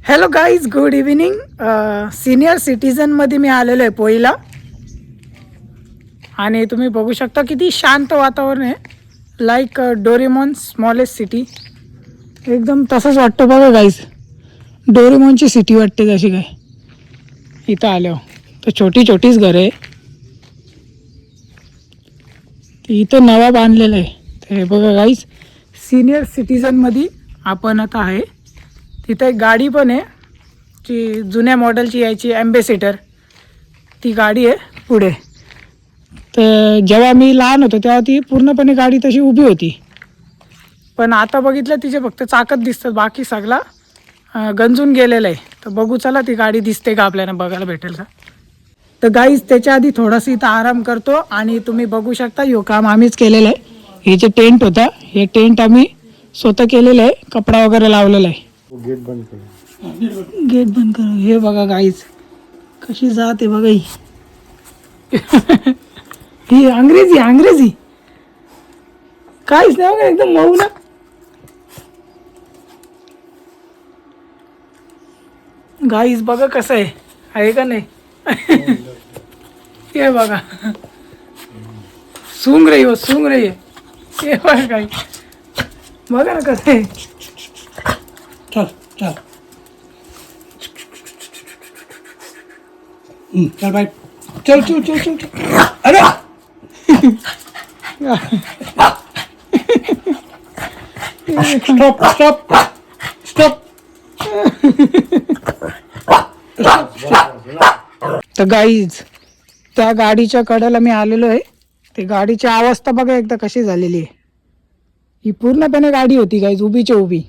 Hello guys, good evening. Senior सिटीजनमध्ये मी आलेलो आहे पोईला. आणि तुम्ही बघू शकता किती शांत वातावरण आहे. Like Doraemon smallest city. एकदम तसंच वाटतं बघा गाईज, डोरेमॉनची सिटी वाटते जशी काय. इथं आल्यावर तर छोटी छोटीच घरं आहे. इथं नवा बांधलेलं आहे. ते बघा गाईज, सिनियर सिटीजनमध्ये आपण आता आहे. तिथं एक गाडी पण आहे जी जुन्या मॉडेलची यायची, ॲम्बेसिडर. ती गाडी आहे पुढे. तर जेव्हा मी लहान होतो तेव्हा ती पूर्णपणे गाडी तशी उभी होती, पण आता बघितलं तिचे फक्त चाकच दिसतात, बाकी सगळा गंजून गेलेलं आहे. तर बघू चला ती गाडी दिसते का आपल्याला, बघायला भेटेल का. तर गाईज त्याच्या आधी थोडंसं इथं आराम करतो. आणि तुम्ही बघू शकता हे काम आम्हीच केलेलं आहे. हे जे टेंट होता, हे टेंट आम्ही स्वतः केलेलं आहे. कपडा वगैरे लावलेला आहे. गेट बंद कर. गेट बंद कर. हे बघा गाईज कशी जाते बघा ही. ही अंग्रेजी काहीच नाही बघा, एकदम मऊ ना. गाईज बघा कसं आहे का नाही. हे बघा, सूंघ रही है. हे बघा काही, बघा ना कसं आहे. चल चल चल बाय, चल चल चल चल चल. अरे स्टॉप स्टॉप स्टॉप. तर गाईज त्या गाडीच्या कडेला मी आलेलो आहे. ते गाडीची अवस्था बघा एकदा कशी झालेली आहे. ही पूर्णपणे गाडी होती गाईज, उभीच्या उभी,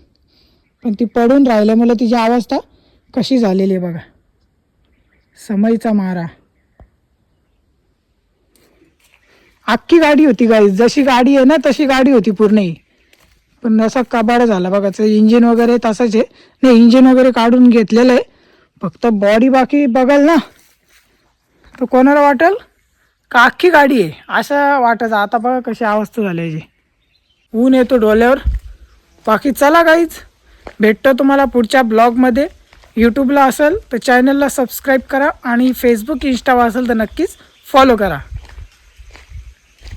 पण ती पडून राहिल्यामुळे तिची अवस्था कशी झालेली आहे बघा. समईचा मारा. अख्खी गाडी होती गाईज, जशी गाडी आहे ना तशी गाडी होती पूर्ण ही, पण असा कबाड झाला बघा. इंजिन वगैरे तसंच आहे. नाही, इंजिन वगैरे काढून घेतलेलं आहे, फक्त बॉडी बाकी बघाल ना तर कोणाला वाटेल का अख्खी गाडी आहे असं वाटायचं. आता बघा कशी अवस्था झाली याची. ऊन येतो डोळ्यावर. बाकी चला गाईज, भेटतो तुम्हाला पुढच्या ब्लॉगमध्ये. यूट्यूबला असेल तर चॅनलला सबस्क्राईब करा, आणि फेसबुक इंस्टावर असेल तर नक्कीच फॉलो करा.